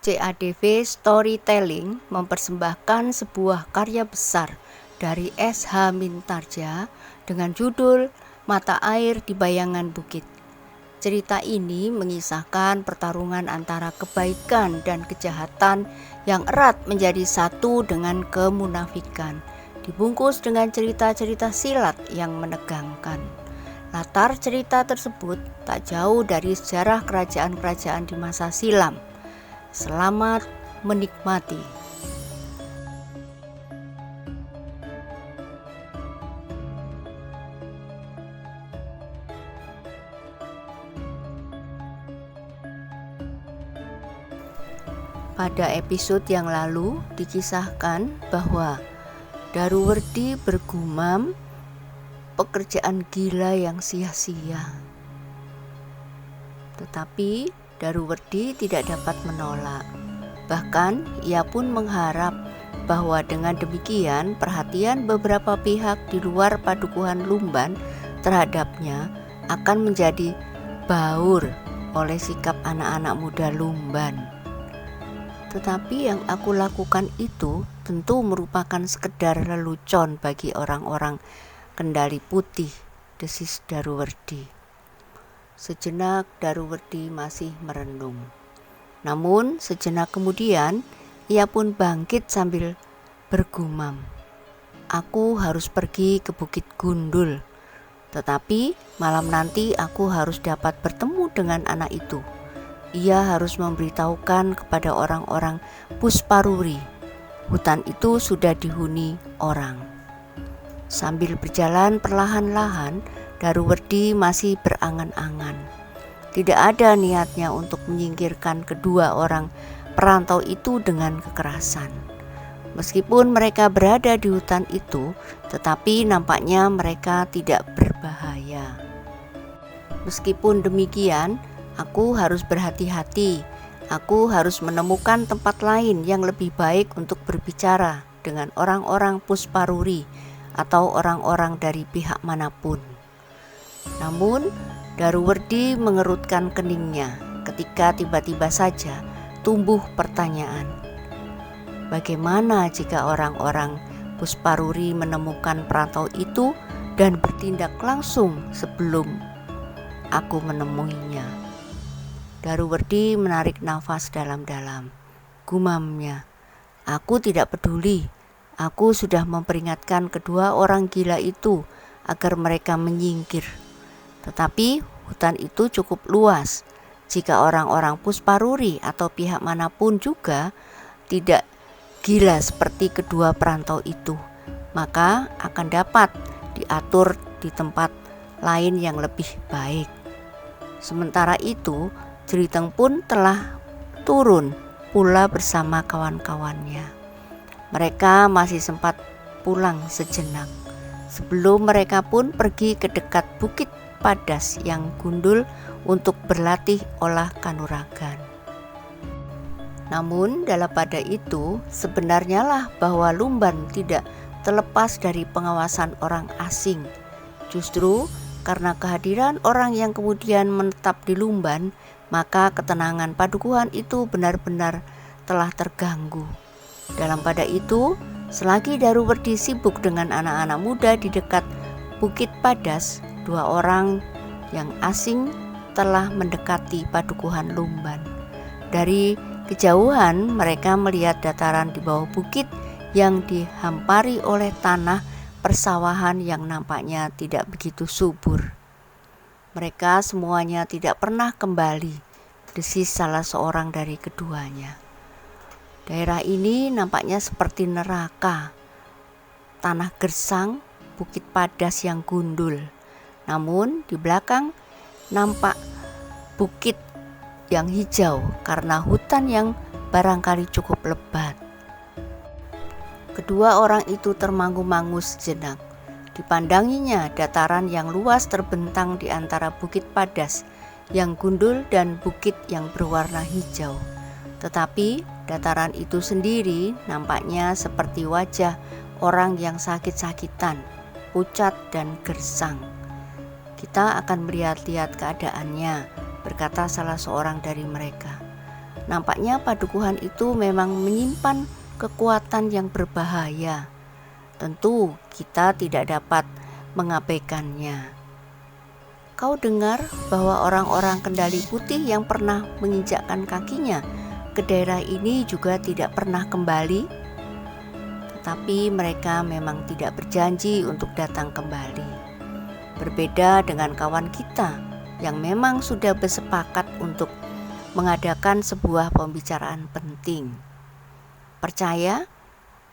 CADV Storytelling mempersembahkan sebuah karya besar dari S.H. Mintarja dengan judul Mata Air di Bayangan Bukit. Cerita ini mengisahkan pertarungan antara kebaikan dan kejahatan yang erat menjadi satu dengan kemunafikan, dibungkus dengan cerita-cerita silat yang menegangkan. Latar cerita tersebut tak jauh dari sejarah kerajaan-kerajaan di masa silam. Selamat menikmati. Pada episode yang lalu dikisahkan bahwa Daruwerdi bergumam pekerjaan gila yang sia-sia. Tetapi Daruwerdi tidak dapat menolak. Bahkan ia pun mengharap bahwa dengan demikian perhatian beberapa pihak di luar padukuhan Lumban terhadapnya akan menjadi baur oleh sikap anak-anak muda Lumban. Tetapi yang aku lakukan itu tentu merupakan sekedar lelucon bagi orang-orang Kendali Putih, desis Daruwerdi. Sejenak Daruwerdi masih merenung. Namun sejenak kemudian ia pun bangkit sambil bergumam, "Aku harus pergi ke Bukit Gundul, tetapi malam nanti aku harus dapat bertemu dengan anak itu. Ia harus memberitahukan kepada orang-orang Pusparuri, hutan itu sudah dihuni orang." Sambil berjalan perlahan-lahan, Daruwerdi masih berangan-angan. Tidak ada niatnya untuk menyingkirkan kedua orang perantau itu dengan kekerasan. Meskipun mereka berada di hutan itu, tetapi nampaknya mereka tidak berbahaya. Meskipun demikian, aku harus berhati-hati. Aku harus menemukan tempat lain yang lebih baik untuk berbicara dengan orang-orang Pusparuri atau orang-orang dari pihak manapun. Namun Daruwerdi mengerutkan keningnya ketika tiba-tiba saja tumbuh pertanyaan, bagaimana jika orang-orang Pusparuri menemukan perantau itu dan bertindak langsung sebelum aku menemuinya? Daruwerdi menarik nafas dalam-dalam. Gumamnya, "Aku tidak peduli. Aku sudah memperingatkan kedua orang gila itu agar mereka menyingkir. Tetapi hutan itu cukup luas. Jika orang-orang Pusparuri atau pihak manapun juga tidak gila seperti kedua perantau itu, maka akan dapat diatur di tempat lain yang lebih baik." Sementara itu, Jriteng pun telah turun pula bersama kawan-kawannya. Mereka masih sempat pulang sejenak sebelum mereka pun pergi ke dekat Bukit Padas yang gundul untuk berlatih olah kanuragan. Namun dalam pada itu sebenarnya lah bahwa Lumban tidak terlepas dari pengawasan orang asing. Justru karena kehadiran orang yang kemudian menetap di Lumban, maka ketenangan padukuhan itu benar-benar telah terganggu. Dalam pada itu, selagi Daruwerdi sibuk dengan anak-anak muda di dekat Bukit Padas, dua orang yang asing telah mendekati padukuhan Lumban. Dari kejauhan mereka melihat dataran di bawah bukit yang dihampari oleh tanah persawahan yang nampaknya tidak begitu subur. "Mereka semuanya tidak pernah kembali," desis salah seorang dari keduanya. "Daerah ini nampaknya seperti neraka. Tanah gersang, Bukit Padas yang gundul. Namun di belakang nampak bukit yang hijau karena hutan yang barangkali cukup lebat." Kedua orang itu termangu-mangu sejenak. Dipandanginya dataran yang luas terbentang di antara Bukit Padas yang gundul dan bukit yang berwarna hijau. Tetapi dataran itu sendiri nampaknya seperti wajah orang yang sakit-sakitan, pucat dan gersang. "Kita akan melihat-lihat keadaannya," berkata salah seorang dari mereka. nampaknya padukuhan itu memang menyimpan kekuatan yang berbahaya. Tentu kita tidak dapat mengabaikannya. Kau dengar bahwa orang-orang Kendali Putih yang pernah menginjakkan kakinya ke daerah ini juga tidak pernah kembali? Tetapi mereka memang tidak berjanji untuk datang kembali. Berbeda dengan kawan kita yang memang sudah bersepakat untuk mengadakan sebuah pembicaraan penting. Percaya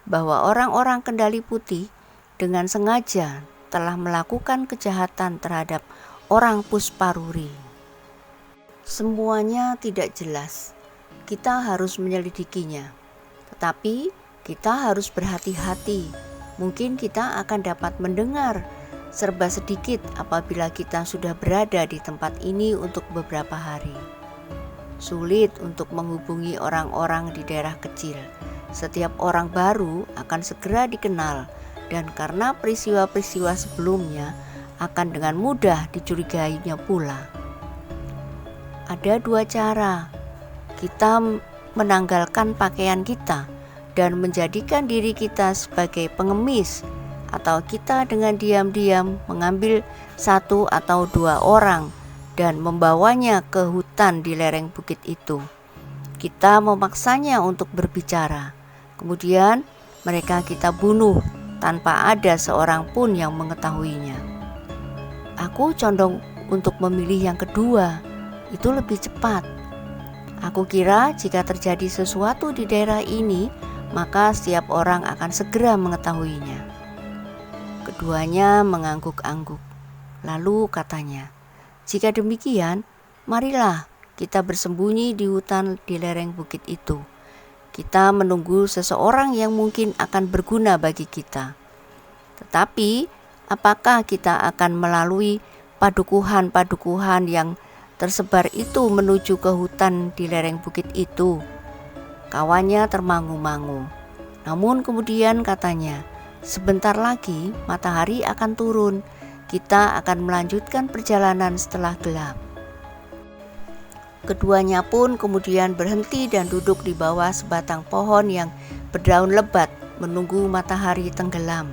bahwa orang-orang Kendali Putih dengan sengaja telah melakukan kejahatan terhadap orang Pusparuri. Semuanya tidak jelas. Kita harus menyelidikinya. Tetapi kita harus berhati-hati. Mungkin kita akan dapat mendengar serba sedikit apabila kita sudah berada di tempat ini untuk beberapa hari. Sulit untuk menghubungi orang-orang di daerah kecil. Setiap orang baru akan segera dikenal, dan karena peristiwa-peristiwa sebelumnya akan dengan mudah dicurigainya pula. Ada dua cara. Kita menanggalkan pakaian kita dan menjadikan diri kita sebagai pengemis, atau kita dengan diam-diam mengambil satu atau dua orang dan membawanya ke hutan di lereng bukit itu. Kita memaksanya untuk berbicara. Kemudian mereka kita bunuh tanpa ada seorang pun yang mengetahuinya. Aku condong untuk memilih yang kedua, itu lebih cepat. Aku kira jika terjadi sesuatu di daerah ini, maka setiap orang akan segera mengetahuinya. Keduanya mengangguk-angguk. Lalu katanya, jika demikian, marilah kita bersembunyi di hutan di lereng bukit itu. Kita menunggu seseorang yang mungkin akan berguna bagi kita. Tetapi apakah kita akan melalui padukuhan-padukuhan yang tersebar itu menuju ke hutan di lereng bukit itu? Kawannya termangu-mangu. Namun kemudian katanya, sebentar lagi matahari akan turun. Kita akan melanjutkan perjalanan setelah gelap. Keduanya pun kemudian berhenti dan duduk di bawah sebatang pohon yang berdaun lebat menunggu matahari tenggelam.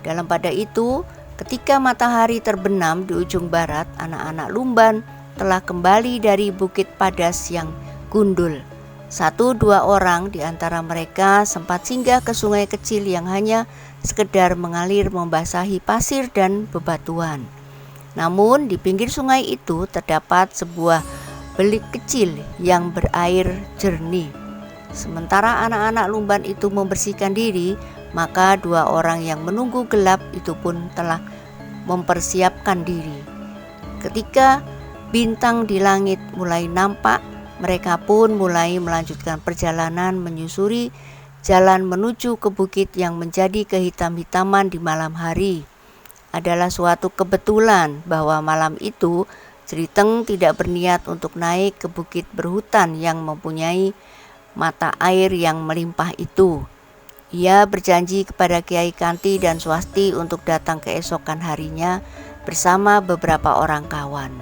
Dalam pada itu, ketika matahari terbenam di ujung barat, anak-anak Lumban telah kembali dari Bukit Padas yang gundul. 1-2 orang di antara mereka sempat singgah ke sungai kecil yang hanya sekedar mengalir membasahi pasir dan bebatuan. Namun di pinggir sungai itu terdapat sebuah belik kecil yang berair jernih. Sementara anak-anak Lumban itu membersihkan diri, maka 2 orang yang menunggu gelap itu pun telah mempersiapkan diri. Ketika bintang di langit mulai nampak, mereka pun mulai melanjutkan perjalanan menyusuri jalan menuju ke bukit yang menjadi kehitam-hitaman di malam hari. Adalah suatu kebetulan bahwa malam itu Jeliteng tidak berniat untuk naik ke bukit berhutan yang mempunyai mata air yang melimpah itu. Ia berjanji kepada Kiai Kanti dan Swasti untuk datang keesokan harinya bersama beberapa orang kawan.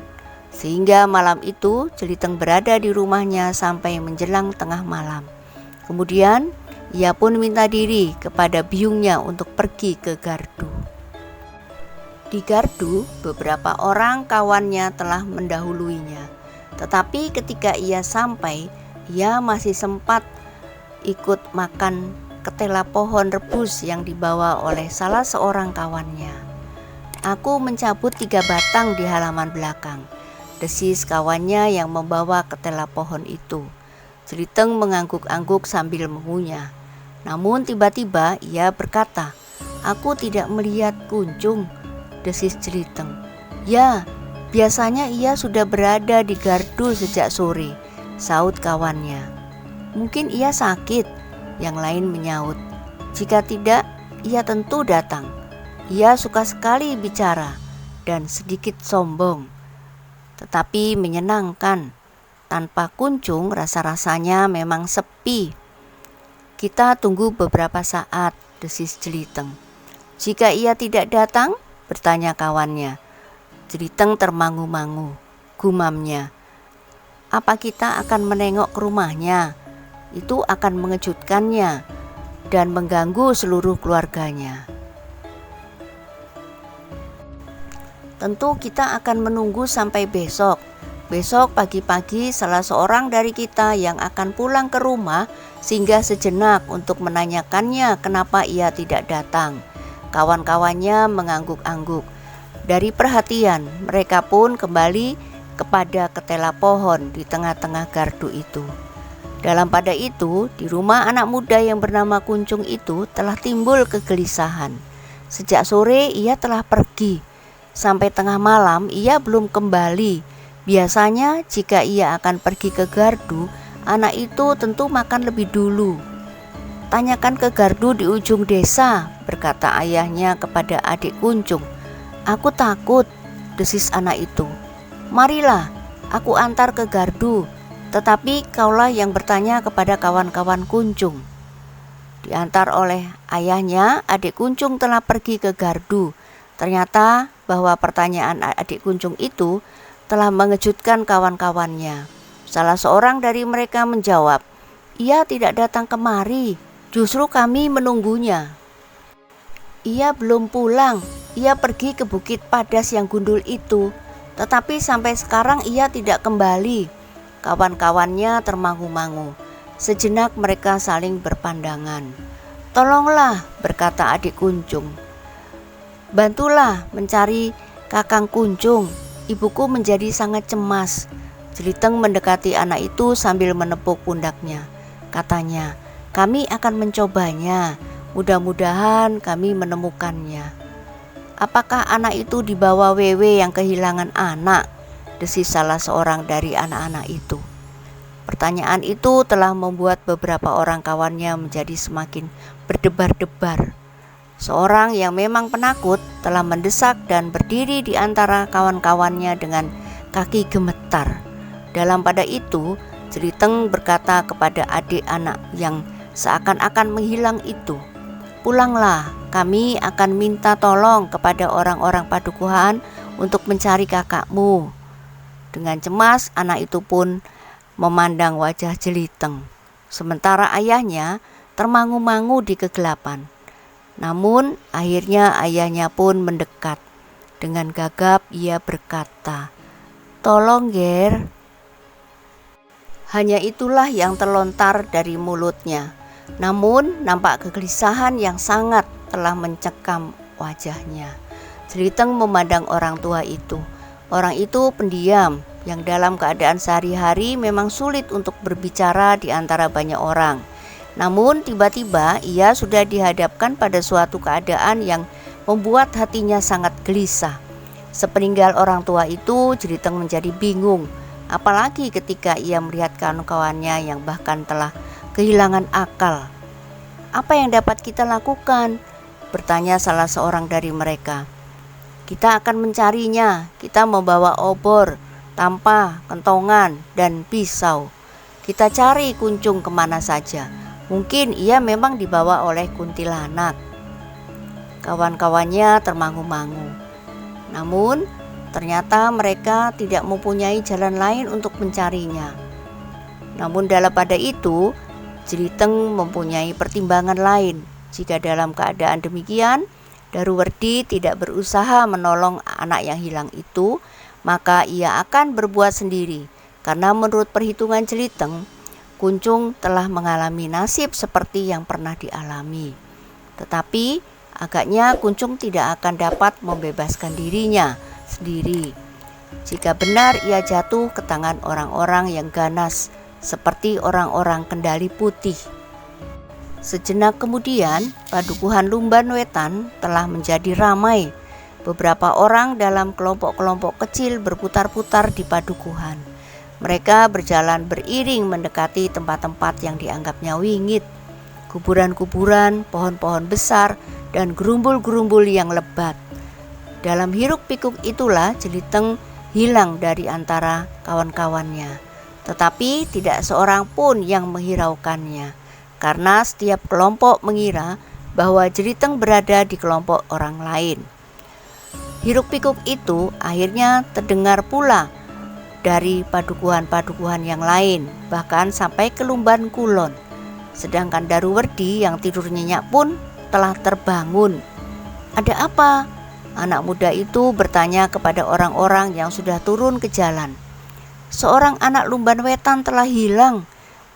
Sehingga malam itu Jeliteng berada di rumahnya sampai menjelang tengah malam. Kemudian ia pun minta diri kepada biungnya untuk pergi ke Gardu. Di Gardu beberapa orang kawannya telah mendahuluinya. Tetapi ketika ia sampai, ia masih sempat ikut makan ketela pohon rebus yang dibawa oleh salah seorang kawannya. Aku mencabut 3 batang di halaman belakang, desis kawannya yang membawa ketela pohon itu. Jeliteng mengangguk-angguk sambil mengunyah. Namun tiba-tiba ia berkata, "Aku tidak melihat Kuncung," desis Jeliteng. "Ya, biasanya ia sudah berada di Gardu sejak sore," saut kawannya. "Mungkin ia sakit," yang lain menyaut. "Jika tidak, ia tentu datang. Ia suka sekali bicara dan sedikit sombong, tetapi menyenangkan. Tanpa Kuncung rasa-rasanya memang sepi." "Kita tunggu beberapa saat," desis Jeliteng. "Jika ia tidak datang?" bertanya kawannya. Jeliteng termangu-mangu, gumamnya. apa kita akan menengok ke rumahnya? Itu akan mengejutkannya dan mengganggu seluruh keluarganya. Tentu kita akan menunggu sampai besok. Besok pagi-pagi salah seorang dari kita yang akan pulang ke rumah singgah sejenak untuk menanyakannya kenapa ia tidak datang. Kawan-kawannya mengangguk-angguk. Dari perhatian, mereka pun kembali kepada ketela pohon di tengah-tengah gardu itu. Dalam pada itu, di rumah anak muda yang bernama Kuncung itu telah timbul kegelisahan. Sejak sore ia telah pergi. Sampai tengah malam ia belum kembali. Biasanya jika ia akan pergi ke gardu, anak itu tentu makan lebih dulu. Tanyakan ke gardu di ujung desa, berkata ayahnya kepada adik Kuncung. Aku takut, desis anak itu. Marilah, aku antar ke gardu, tetapi kaulah yang bertanya kepada kawan-kawan Kuncung. Diantar oleh ayahnya, adik Kuncung telah pergi ke gardu. Ternyata bahwa pertanyaan adik Kuncung itu telah mengejutkan kawan-kawannya. Salah seorang dari mereka menjawab, ia tidak datang kemari, justru kami menunggunya. Ia belum pulang, ia pergi ke Bukit Padas yang gundul itu, tetapi sampai sekarang ia tidak kembali. Kawan-kawannya termangu-mangu. Sejenak mereka saling berpandangan. Tolonglah, berkata adik Kuncung. Bantulah mencari Kakang Kuncung. Ibuku menjadi sangat cemas. Jeliteng mendekati anak itu sambil menepuk pundaknya. Katanya, kami akan mencobanya. Mudah-mudahan kami menemukannya. Apakah anak itu dibawa Wewe yang kehilangan anak? Desis salah seorang dari anak-anak itu. Pertanyaan itu telah membuat beberapa orang kawannya menjadi semakin berdebar-debar. Seorang yang memang penakut telah mendesak dan berdiri di antara kawan-kawannya dengan kaki gemetar. Dalam pada itu, Jeliteng berkata kepada adik anak yang seakan-akan menghilang itu, pulanglah, kami akan minta tolong kepada orang-orang padukuhan untuk mencari kakakmu. Dengan cemas, anak itu pun memandang wajah Jeliteng. Sementara ayahnya termangu-mangu di kegelapan. Namun akhirnya ayahnya pun mendekat. Dengan gagap ia berkata, tolong Ger. Hanya itulah yang terlontar dari mulutnya. Namun nampak kegelisahan yang sangat telah mencekam wajahnya. Jeliteng memandang orang tua itu. Orang itu pendiam, yang dalam keadaan sehari-hari memang sulit untuk berbicara di antara banyak orang. Namun tiba-tiba ia sudah dihadapkan pada suatu keadaan yang membuat hatinya sangat gelisah. Sepeninggal orang tua itu, Jeliteng menjadi bingung, apalagi ketika ia melihat kawan-kawannya yang bahkan telah kehilangan akal. Apa yang dapat kita lakukan? Bertanya salah seorang dari mereka. Kita akan mencarinya, kita membawa obor, tampah, kentongan, dan pisau. Kita cari Kuncung kemana saja. Mungkin ia memang dibawa oleh kuntilanak. Kawan-kawannya termangu-mangu. Namun ternyata mereka tidak mempunyai jalan lain untuk mencarinya. Namun dalam pada itu, Jeliteng mempunyai pertimbangan lain. Jika dalam keadaan demikian, Daruwerdi tidak berusaha menolong anak yang hilang itu, maka ia akan berbuat sendiri. Karena menurut perhitungan Jeliteng, Kuncung telah mengalami nasib seperti yang pernah dialami. Tetapi agaknya Kuncung tidak akan dapat membebaskan dirinya sendiri. Jika benar ia jatuh ke tangan orang-orang yang ganas seperti orang-orang Kendali Putih. Sejenak kemudian, Padukuhan Lumban Wetan telah menjadi ramai. Beberapa orang dalam kelompok-kelompok kecil berputar-putar di padukuhan. Mereka berjalan beriring mendekati tempat-tempat yang dianggapnya wingit, kuburan-kuburan, pohon-pohon besar, dan gerumbul-gerumbul yang lebat. Dalam hiruk-pikuk itulah Jeliteng hilang dari antara kawan-kawannya. Tetapi tidak seorang pun yang menghiraukannya, karena setiap kelompok mengira bahwa Jeliteng berada di kelompok orang lain. Hiruk-pikuk itu akhirnya terdengar pula dari padukuhan-padukuhan yang lain, bahkan sampai ke Lumban Kulon. Sedangkan Daruwerdi yang tidur nyenyak pun telah terbangun. "Ada apa?" anak muda itu bertanya kepada orang-orang yang sudah turun ke jalan. "Seorang anak Lumban Wetan telah hilang,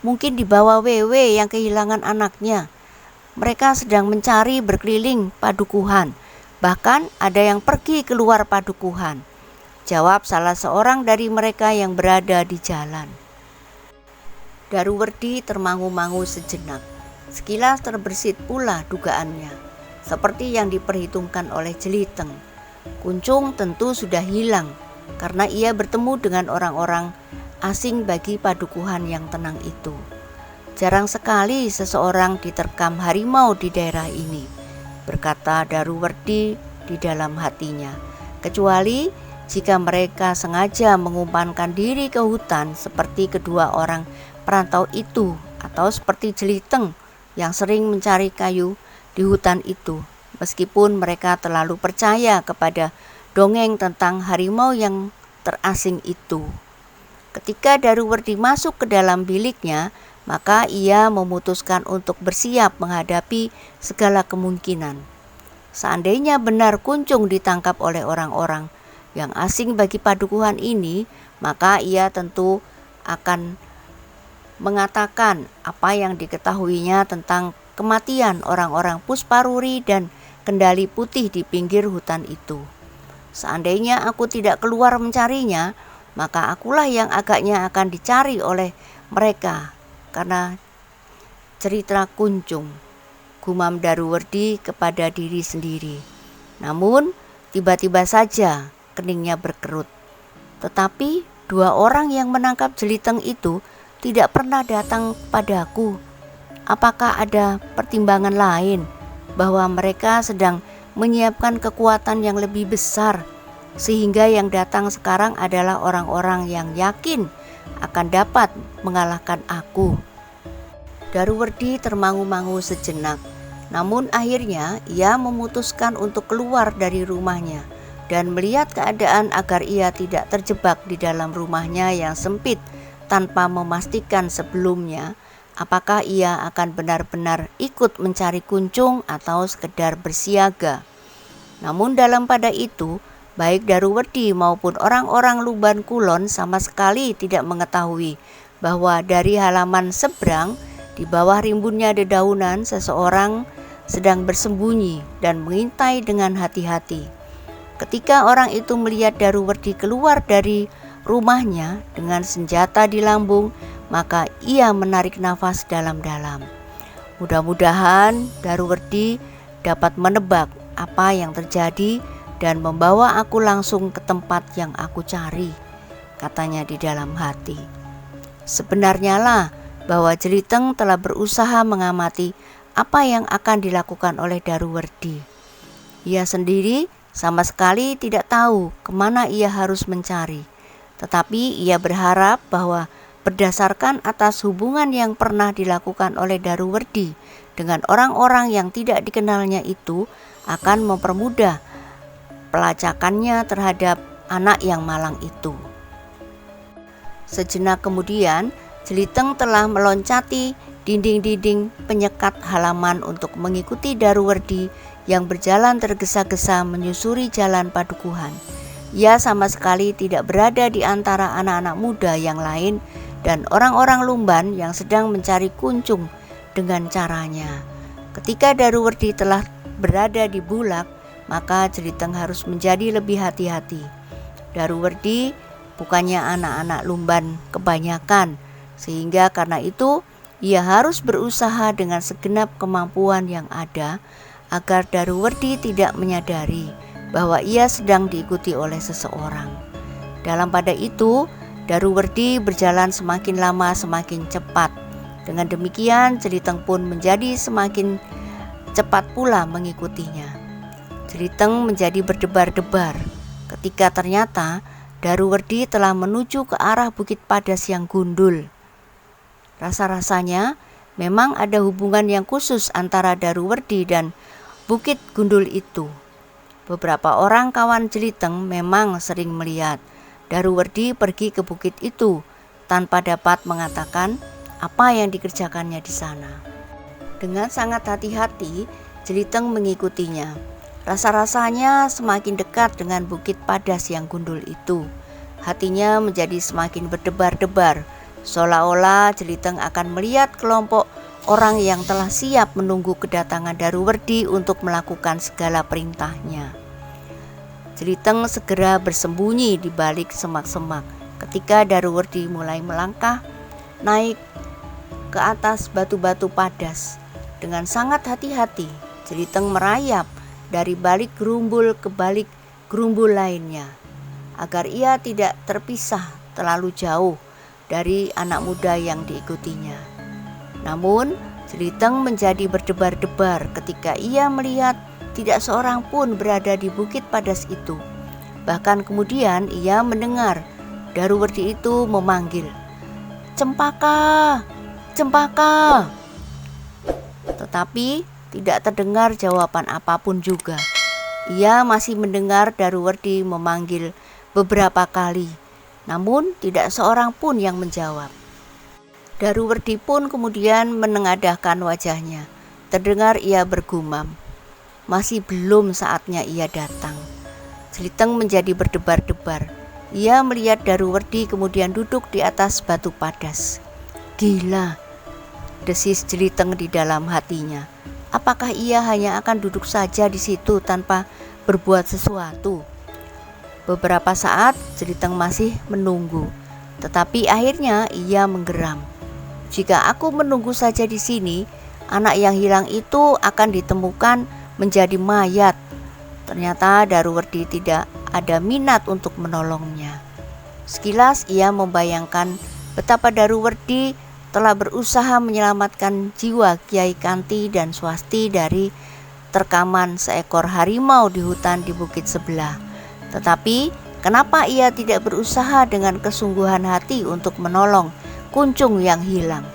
mungkin dibawa Wewe yang kehilangan anaknya. Mereka sedang mencari berkeliling padukuhan, bahkan ada yang pergi keluar padukuhan," jawab salah seorang dari mereka yang berada di jalan. Daruwerdi termangu-mangu sejenak. Sekilas terbersit pula dugaannya, seperti yang diperhitungkan oleh Jeliteng. Kuncung tentu sudah hilang karena ia bertemu dengan orang-orang asing bagi padukuhan yang tenang itu. "Jarang sekali seseorang diterkam harimau di daerah ini," berkata Daruwerdi di dalam hatinya, "kecuali jika mereka sengaja mengumpankan diri ke hutan seperti kedua orang perantau itu, atau seperti Jeliteng yang sering mencari kayu di hutan itu, meskipun mereka terlalu percaya kepada dongeng tentang harimau yang terasing itu." Ketika Daruwerdi masuk ke dalam biliknya, maka ia memutuskan untuk bersiap menghadapi segala kemungkinan. Seandainya benar Kuncung ditangkap oleh orang-orang yang asing bagi padukuhan ini, maka ia tentu akan mengatakan apa yang diketahuinya tentang kematian orang-orang Pusparuri dan Kendali Putih di pinggir hutan itu. "Seandainya aku tidak keluar mencarinya, maka akulah yang agaknya akan dicari oleh mereka karena cerita Kuncung," gumam Daruwerdi kepada diri sendiri. Namun tiba-tiba saja keningnya berkerut. "Tetapi dua orang yang menangkap Jeliteng itu tidak pernah datang padaku. Apakah ada pertimbangan lain bahwa mereka sedang menyiapkan kekuatan yang lebih besar, sehingga yang datang sekarang adalah orang-orang yang yakin akan dapat mengalahkan aku?" Daruwerdi termangu-mangu sejenak, namun akhirnya ia memutuskan untuk keluar dari rumahnya dan melihat keadaan agar ia tidak terjebak di dalam rumahnya yang sempit tanpa memastikan sebelumnya apakah ia akan benar-benar ikut mencari Kuncung atau sekedar bersiaga. Namun dalam pada itu, baik Daruwerdi maupun orang-orang Lumban Kulon sama sekali tidak mengetahui bahwa dari halaman seberang di bawah rimbunnya dedaunan seseorang sedang bersembunyi dan mengintai dengan hati-hati. Ketika orang itu melihat Daruwerdi keluar dari rumahnya dengan senjata di lambung, maka ia menarik nafas dalam-dalam. Mudah-mudahan Daruwerdi dapat menebak apa yang terjadi dan membawa aku langsung ke tempat yang aku cari, katanya di dalam hati. Sebenarnya lah bahwa Jeliteng telah berusaha mengamati apa yang akan dilakukan oleh Daruwerdi. Ia sendiri sama sekali tidak tahu kemana ia harus mencari, tetapi ia berharap bahwa berdasarkan atas hubungan yang pernah dilakukan oleh Daruwerdi dengan orang-orang yang tidak dikenalnya itu akan mempermudah pelacakannya terhadap anak yang malang itu. Sejenak kemudian, Jeliteng telah meloncati dinding-dinding penyekat halaman untuk mengikuti Daruwerdi yang berjalan tergesa-gesa menyusuri jalan padukuhan. Ia sama sekali tidak berada di antara anak-anak muda yang lain dan orang-orang Lumban yang sedang mencari Kuncung dengan caranya. Ketika Daruwerdi telah berada di Bulak, maka Jeliteng harus menjadi lebih hati-hati. Daruwerdi bukannya anak-anak Lumban kebanyakan, sehingga karena itu ia harus berusaha dengan segenap kemampuan yang ada agar Daruwerdi tidak menyadari bahwa ia sedang diikuti oleh seseorang. Dalam pada itu, Daruwerdi berjalan semakin lama semakin cepat. Dengan demikian, Jeliteng pun menjadi semakin cepat pula mengikutinya. Jeliteng menjadi berdebar-debar ketika ternyata Daruwerdi telah menuju ke arah Bukit Padas yang gundul. Rasa-rasanya memang ada hubungan yang khusus antara Daruwerdi dan Bukit Gundul itu. Beberapa orang kawan Jeliteng memang sering melihat Daruwerdi pergi ke bukit itu tanpa dapat mengatakan apa yang dikerjakannya di sana. Dengan sangat hati-hati, Jeliteng mengikutinya. Rasa-rasanya semakin dekat dengan bukit padas yang gundul itu. Hatinya menjadi semakin berdebar-debar, seolah-olah Jeliteng akan melihat kelompok orang yang telah siap menunggu kedatangan Daruwerdi untuk melakukan segala perintahnya. Jeliteng segera bersembunyi di balik semak-semak ketika Daruwerdi mulai melangkah naik ke atas batu-batu padas. Dengan sangat hati-hati, Jeliteng merayap dari balik gerumbul ke balik gerumbul lainnya, agar ia tidak terpisah terlalu jauh dari anak muda yang diikutinya. Namun, Jeliteng menjadi berdebar-debar ketika ia melihat tidak seorang pun berada di bukit padas itu. Bahkan kemudian ia mendengar Daruwerdi itu memanggil, "Cempaka, Cempaka!" Tetapi tidak terdengar jawaban apapun juga. Ia masih mendengar Daruwerdi memanggil beberapa kali, namun tidak seorang pun yang menjawab. Daruwerdi pun kemudian menengadahkan wajahnya. Terdengar ia bergumam, "Masih belum saatnya ia datang." Jeliteng menjadi berdebar-debar. Ia melihat Daruwerdi kemudian duduk di atas batu padas. "Gila," desis Jeliteng di dalam hatinya. Apakah ia hanya akan duduk saja di situ tanpa berbuat sesuatu? Beberapa saat Jeliteng masih menunggu, tetapi akhirnya ia menggeram. "Jika aku menunggu saja di sini, anak yang hilang itu akan ditemukan menjadi mayat." Ternyata Daruwerdi tidak ada minat untuk menolongnya. Sekilas ia membayangkan betapa Daruwerdi telah berusaha menyelamatkan jiwa Kiai Kanti dan Swasti dari terkaman seekor harimau di hutan di bukit sebelah. Tetapi kenapa ia tidak berusaha dengan kesungguhan hati untuk menolong Kuncung yang hilang?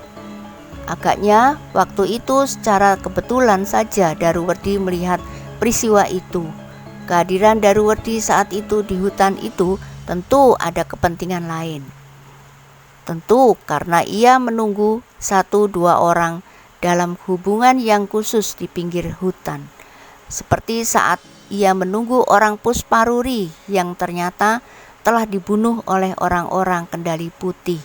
Agaknya waktu itu secara kebetulan saja Daruwerdi melihat peristiwa itu. Kehadiran Daruwerdi saat itu di hutan itu tentu ada kepentingan lain. Tentu karena ia menunggu 1-2 orang dalam hubungan yang khusus di pinggir hutan. Seperti saat ia menunggu orang Pusparuri yang ternyata telah dibunuh oleh orang-orang Kendali Putih.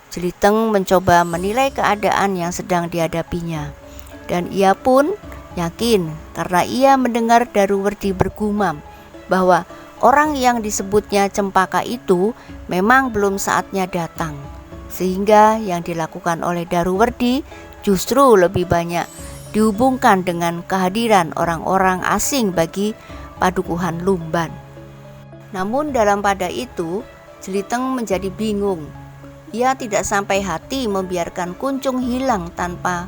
Jeliteng mencoba menilai keadaan yang sedang dihadapinya, dan ia pun yakin karena ia mendengar Daruwerdi bergumam bahwa orang yang disebutnya Cempaka itu memang belum saatnya datang, sehingga yang dilakukan oleh Daruwerdi justru lebih banyak dihubungkan dengan kehadiran orang-orang asing bagi padukuhan Lumban. Namun dalam pada itu Jeliteng menjadi bingung. Ia tidak sampai hati membiarkan Kuncung hilang tanpa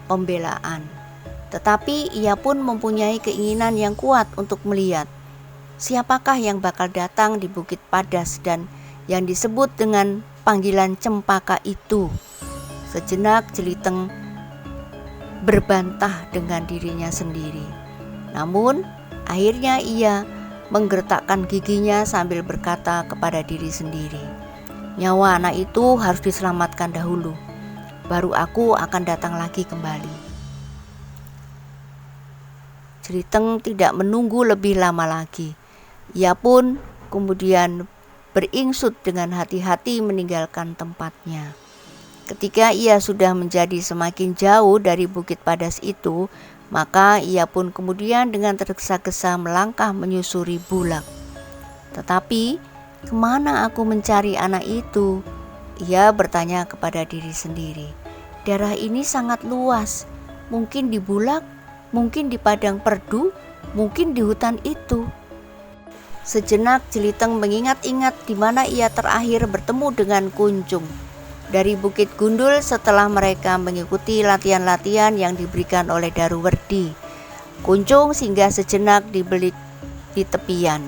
pembelaan. Tetapi ia pun mempunyai keinginan yang kuat untuk melihat siapakah yang bakal datang di bukit padas dan yang disebut dengan panggilan Cempaka itu. Sejenak Jeliteng berbantah dengan dirinya sendiri. Namun akhirnya ia menggertakkan giginya sambil berkata kepada diri sendiri, "Nyawa anak itu harus diselamatkan dahulu, baru aku akan datang lagi kembali." Jeliteng tidak menunggu lebih lama lagi. Ia pun kemudian beringsut dengan hati-hati meninggalkan tempatnya. Ketika ia sudah menjadi semakin jauh dari bukit padas itu, maka ia pun kemudian dengan tergesa-gesa melangkah menyusuri bulak. Tetapi kemana aku mencari anak itu? Ia bertanya kepada diri sendiri. Daerah ini sangat luas, mungkin di bulak, mungkin di padang perdu, mungkin di hutan itu. Sejenak Jeliteng mengingat-ingat di mana ia terakhir bertemu dengan Kuncung. Dari Bukit Gundul setelah mereka mengikuti latihan-latihan yang diberikan oleh Daruwerdi. Kuncung singgah sejenak di belik di tepian.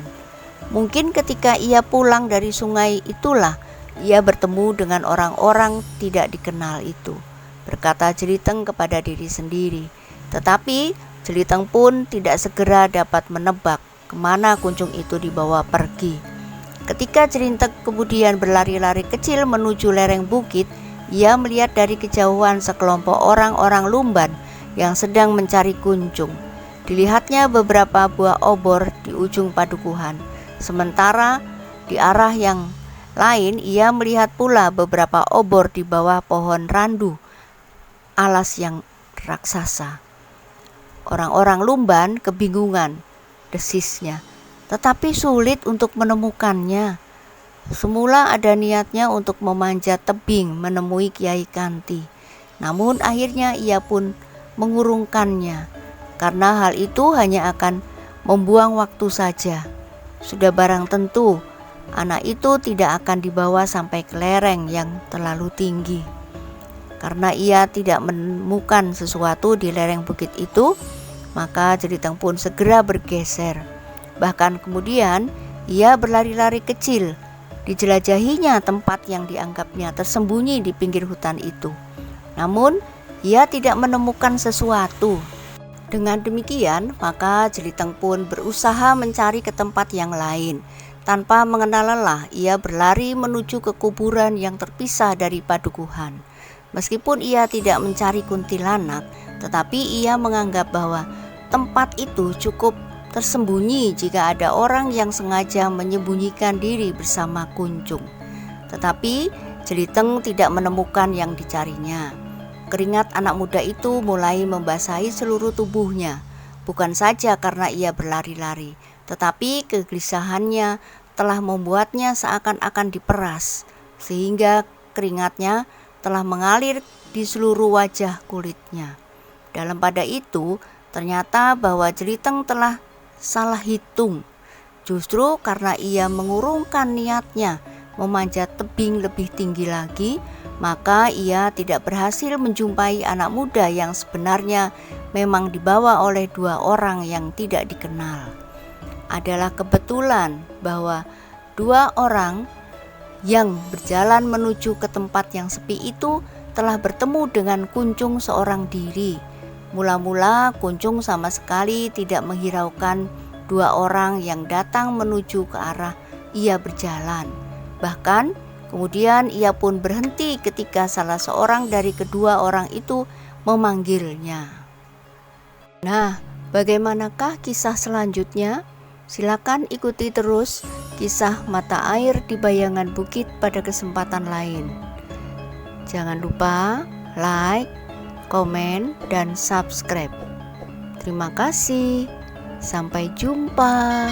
Mungkin ketika ia pulang dari sungai itulah ia bertemu dengan orang-orang tidak dikenal itu, berkata Jeliteng kepada diri sendiri. Tetapi Jeliteng pun tidak segera dapat menebak kemana Kuncung itu dibawa pergi. Ketika Jelinteng kemudian berlari-lari kecil menuju lereng bukit, ia melihat dari kejauhan sekelompok orang-orang lumban yang sedang mencari kuncung. Dilihatnya beberapa buah obor di ujung padukuhan. Sementara di arah yang lain ia melihat pula beberapa obor di bawah pohon randu alas yang raksasa. Orang-orang lumban kebingungan, desisnya, tetapi sulit untuk menemukannya. Semula ada niatnya untuk memanjat tebing menemui Kiai Kanti, namun akhirnya ia pun mengurungkannya, karena hal itu hanya akan membuang waktu saja. Sudah barang tentu anak itu tidak akan dibawa sampai ke lereng yang terlalu tinggi. Karena ia tidak menemukan sesuatu di lereng bukit itu, maka Jeliteng pun segera bergeser. Bahkan kemudian ia berlari-lari kecil. Dijelajahinya tempat yang dianggapnya tersembunyi di pinggir hutan itu. Namun ia tidak menemukan sesuatu. Dengan demikian, maka Jeliteng pun berusaha mencari ke tempat yang lain. Tanpa mengenal lelah, ia berlari menuju ke kuburan yang terpisah dari padukuhan. Meskipun ia tidak mencari kuntilanak, tetapi ia menganggap bahwa tempat itu cukup tersembunyi jika ada orang yang sengaja menyembunyikan diri bersama kuncung. Tetapi Jeliteng tidak menemukan yang dicarinya. Keringat anak muda itu mulai membasahi seluruh tubuhnya, bukan saja karena ia berlari-lari, tetapi kegelisahannya telah membuatnya seakan-akan diperas, sehingga keringatnya telah mengalir di seluruh wajah kulitnya. Dalam pada itu, ternyata bahwa Jeliteng telah salah hitung. Justru karena ia mengurungkan niatnya memanjat tebing lebih tinggi lagi, maka ia tidak berhasil menjumpai anak muda yang sebenarnya memang dibawa oleh dua orang yang tidak dikenal. Adalah kebetulan bahwa dua orang yang berjalan menuju ke tempat yang sepi itu telah bertemu dengan Kuncung seorang diri. Mula-mula Kuncung sama sekali tidak menghiraukan dua orang yang datang menuju ke arah ia berjalan. Bahkan kemudian ia pun berhenti ketika salah seorang dari kedua orang itu memanggilnya. Nah, bagaimanakah kisah selanjutnya? Silakan ikuti terus kisah mata air di bayangan bukit pada kesempatan lain. Jangan lupa like, komen, dan subscribe. Terima kasih. Sampai jumpa.